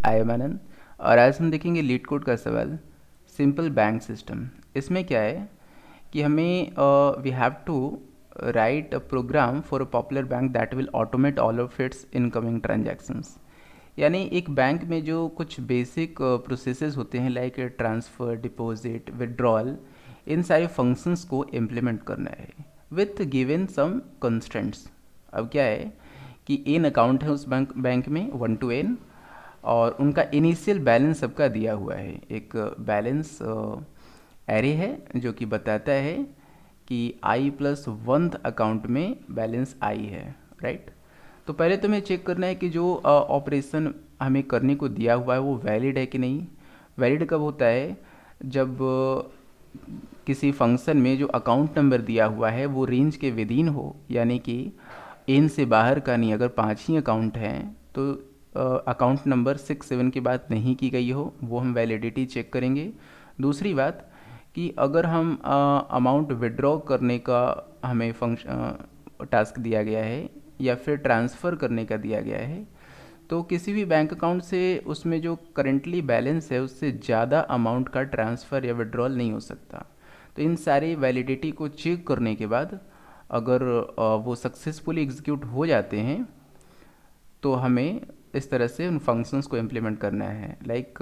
I am आनंद और आज हम देखेंगे लीड कोड का सवाल सिंपल बैंक सिस्टम। इसमें क्या है कि हमें we have to write a program for a popular bank that will automate all of its incoming transactions. यानी एक बैंक में जो कुछ बेसिक प्रोसेसेस होते हैं लाइक ट्रांसफ़र, डिपॉजिट, विड्रॉल, इन सारे फंक्शंस को इम्प्लीमेंट करना है विथ गिवन सम कंस्ट्रेंट्स। अब क्या है कि एन अकाउंट है उस बैंक में 1 to n और उनका इनिशियल बैलेंस सबका दिया हुआ है। एक बैलेंस एरे है जो कि बताता है कि i प्लस 1th अकाउंट में बैलेंस i है, राइट। तो पहले तो हमें चेक करना है कि जो ऑपरेशन हमें करने को दिया हुआ है वो वैलिड है कि नहीं। वैलिड कब होता है? जब किसी फंक्शन में जो अकाउंट नंबर दिया हुआ है वो रेंज के विदिन हो, यानी कि एन से बाहर का नहीं। अगर 5 ही अकाउंट हैं तो अकाउंट नंबर 6-7 की बात नहीं की गई हो, वो हम वैलिडिटी चेक करेंगे। दूसरी बात कि अगर हम अमाउंट विड्रॉ करने का हमें फंक्शन टास्क दिया गया है या फिर ट्रांसफ़र करने का दिया गया है तो किसी भी बैंक अकाउंट से उसमें जो करेंटली बैलेंस है उससे ज़्यादा अमाउंट का ट्रांसफ़र या विड्रॉल नहीं हो सकता। तो इन सारी वैलिडिटी को चेक करने के बाद अगर वो सक्सेसफुली एग्जीक्यूट हो जाते हैं तो हमें इस तरह से उन फंक्शंस को इम्प्लीमेंट करना है। लाइक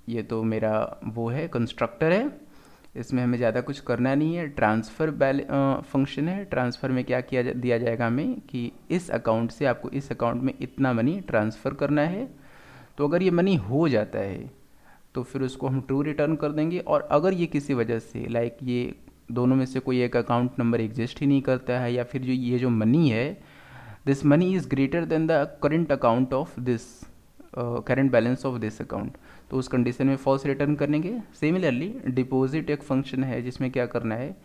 ये तो मेरा वो है कंस्ट्रक्टर है, इसमें हमें ज़्यादा कुछ करना नहीं है। ट्रांसफ़र फंक्शन है। ट्रांसफ़र में क्या दिया जाएगा हमें कि इस अकाउंट से आपको इस अकाउंट में इतना मनी ट्रांसफ़र करना है। तो अगर ये मनी हो जाता है तो फिर उसको हम ट्रू रिटर्न कर देंगे। और अगर ये किसी वजह से लाइक ये दोनों में से कोई एक अकाउंट नंबर एग्जिस्ट ही नहीं करता है या फिर जो मनी है this money is greater than the current account of this current balance of this account, तो उस कंडीशन में फॉल्स रिटर्न करेंगे। सिमिलरली डिपॉजिट एक फंक्शन है जिसमें क्या करना है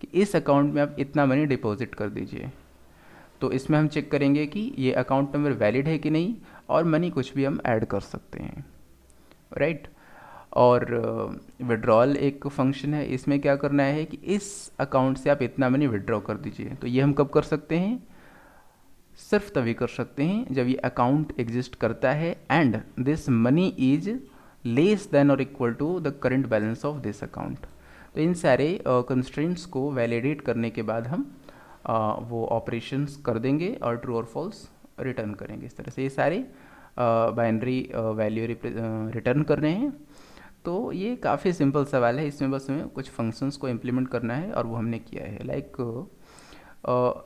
कि इस अकाउंट में आप इतना मनी डिपॉजिट कर दीजिए। तो इसमें हम चेक करेंगे कि ये अकाउंट नंबर वैलिड है कि नहीं और मनी कुछ भी हम ऐड कर सकते हैं, राइट। और विड्रॉल एक फंक्शन है, इसमें क्या करना है कि इस अकाउंट से आप इतना मनी विड्रॉ कर दीजिए। तो ये हम कब कर सकते हैं? सिर्फ तभी कर सकते हैं जब ये अकाउंट एग्जिस्ट करता है and this money is less than और equal to the current balance of this account. तो इन सारे कंस्ट्रेंट्स को वैलिडेट करने के बाद हम वो ऑपरेशंस कर देंगे और ट्रू और फॉल्स रिटर्न करेंगे। इस तरह से ये सारे बाइनरी वैल्यू रिटर्न कर रहे हैं। तो ये काफ़ी सिंपल सवाल है, इसमें बस हमें कुछ फंक्शंस को इम्प्लीमेंट करना है और वो हमने किया है। लाइक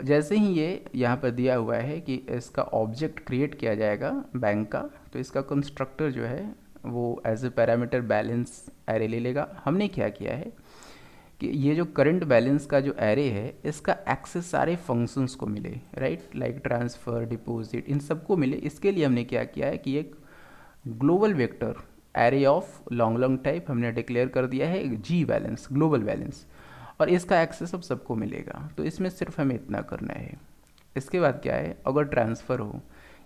जैसे ही ये यहाँ पर दिया हुआ है कि इसका ऑब्जेक्ट क्रिएट किया जाएगा बैंक का, तो इसका कंस्ट्रक्टर जो है वो as a parameter balance array ले लेगा। हमने क्या किया है कि ये जो करंट बैलेंस का जो एरे है इसका एक्सेस सारे फंक्शंस को मिले, राइट, लाइक ट्रांसफ़र, डिपॉजिट, इन सबको मिले। इसके लिए हमने क्या किया है कि एक global vector array of long type हमने डिक्लेयर कर दिया है जी बैलेंस, ग्लोबल बैलेंस, और इसका एक्सेस अब सबको मिलेगा। तो इसमें सिर्फ हमें इतना करना है। इसके बाद क्या है, अगर ट्रांसफ़र हो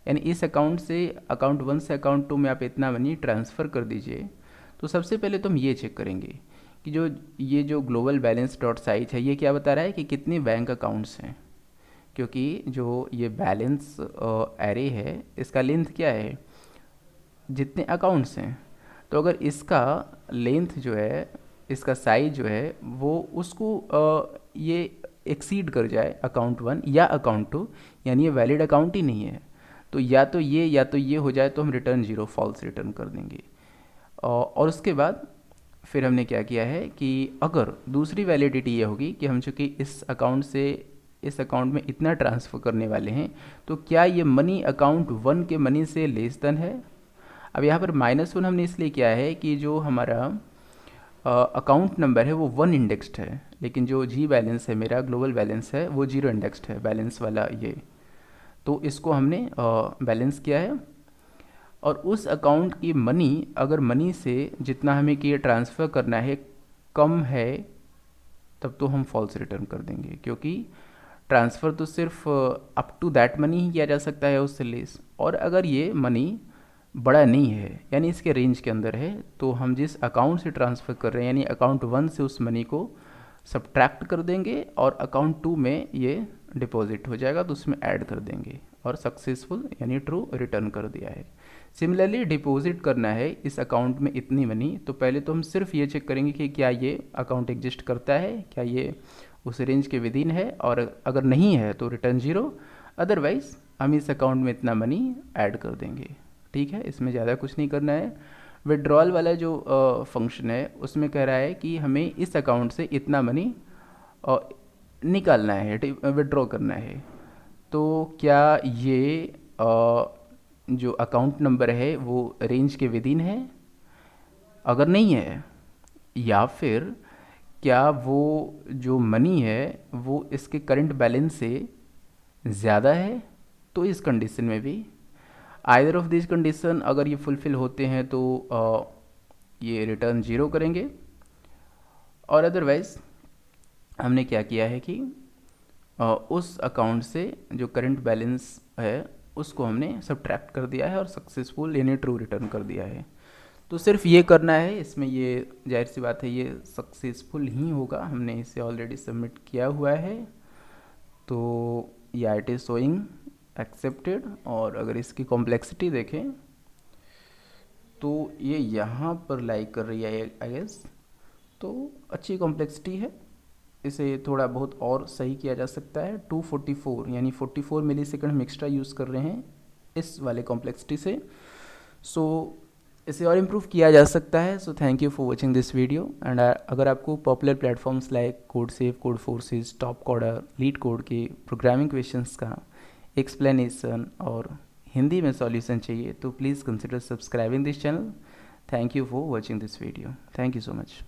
यानी इस अकाउंट से अकाउंट 1 से अकाउंट 2 में आप इतना मनी ट्रांसफ़र कर दीजिए, तो सबसे पहले तो हम ये चेक करेंगे कि जो ग्लोबल बैलेंस डॉट साइज है ये क्या बता रहा है कि कितने बैंक अकाउंट्स हैं। क्योंकि जो ये बैलेंस एरे है इसका लेंथ क्या है, जितने अकाउंट्स हैं। तो अगर इसका लेंथ जो है, इसका साइज जो है वो उसको ये एक्सीड कर जाए अकाउंट 1 या अकाउंट 2, यानी ये वैलिड अकाउंट ही नहीं है, तो या तो ये हो जाए तो हम रिटर्न 0 फॉल्स रिटर्न कर देंगे। और उसके बाद फिर हमने क्या किया है कि अगर दूसरी वैलिडिटी ये होगी कि हम चूँकि इस अकाउंट से इस अकाउंट में इतना ट्रांसफ़र करने वाले हैं तो क्या ये मनी अकाउंट 1 के मनी से लेस देन है। अब यहाँ पर -1 हमने इसलिए किया है कि जो हमारा अकाउंट नंबर है वो 1 इंडेक्स्ड है, लेकिन जो जी बैलेंस है मेरा ग्लोबल बैलेंस है वो 0 इंडेक्स्ड है, बैलेंस वाला ये। तो इसको हमने बैलेंस किया है और उस अकाउंट की मनी अगर मनी से जितना हमें कि ट्रांसफ़र करना है कम है तब तो हम फॉल्स रिटर्न कर देंगे, क्योंकि ट्रांसफ़र तो सिर्फ अप टू दैट मनी ही किया जा सकता है उससे लेस। और अगर ये मनी बड़ा नहीं है यानी इसके रेंज के अंदर है तो हम जिस अकाउंट से ट्रांसफ़र कर रहे हैं यानी अकाउंट 1 से उस मनी को सब्ट्रैक्ट कर देंगे और अकाउंट 2 में ये डिपॉजिट हो जाएगा तो उसमें ऐड कर देंगे और सक्सेसफुल यानी ट्रू रिटर्न कर दिया है। सिमिलरली डिपॉजिट करना है इस अकाउंट में इतनी मनी, तो पहले तो हम सिर्फ ये चेक करेंगे कि क्या ये अकाउंट एग्जिस्ट करता है, क्या ये उस रेंज के विदिन है, और अगर नहीं है तो रिटर्न 0, अदरवाइज हम इस अकाउंट में इतना मनी ऐड कर देंगे। ठीक है, इसमें ज़्यादा कुछ नहीं करना है। विड्रॉल वाला जो फंक्शन है उसमें कह रहा है कि हमें इस अकाउंट से इतना मनी निकालना है, विड्रॉ करना है। तो क्या ये जो अकाउंट नंबर है वो रेंज के विदिन है? अगर नहीं है, या फिर क्या वो जो मनी है वो इसके करंट बैलेंस से ज़्यादा है, तो इस कंडीशन में भी आइदर ऑफ दिस कंडीशन अगर ये फुलफ़िल होते हैं तो ये रिटर्न 0 करेंगे, और अदरवाइज़ हमने क्या किया है कि उस अकाउंट से जो करंट बैलेंस है उसको हमने सब्ट्रैक्ट कर दिया है और सक्सेसफुल यानी ट्रू रिटर्न कर दिया है। तो सिर्फ ये करना है, इसमें ये जाहिर सी बात है ये सक्सेसफुल ही होगा, हमने इसे ऑलरेडी सबमिट किया हुआ है। तो या इट इज़ शोइंग एक्सेप्टेड, और अगर इसकी कॉम्प्लेक्सिटी देखें तो ये यहाँ पर लाइक कर रही है आई गेस, तो अच्छी कॉम्प्लेक्सिटी है। इसे थोड़ा बहुत और सही किया जा सकता है। 244 यानी 44 मिली सेकेंड हम एक्स्ट्रा यूज़ कर रहे हैं इस वाले कॉम्प्लेक्सिटी से, सो इसे और इम्प्रूव किया जा सकता है। So thank you for watching this video. And अगर आपको popular platforms like CodeChef, Codeforces, TopCoder, LeetCode के प्रोग्रामिंग क्वेश्चंस का एक्सप्लेनेशन और हिंदी में सॉल्यूशन चाहिए तो please consider subscribing this channel. Thank you for watching this video. Thank you so much.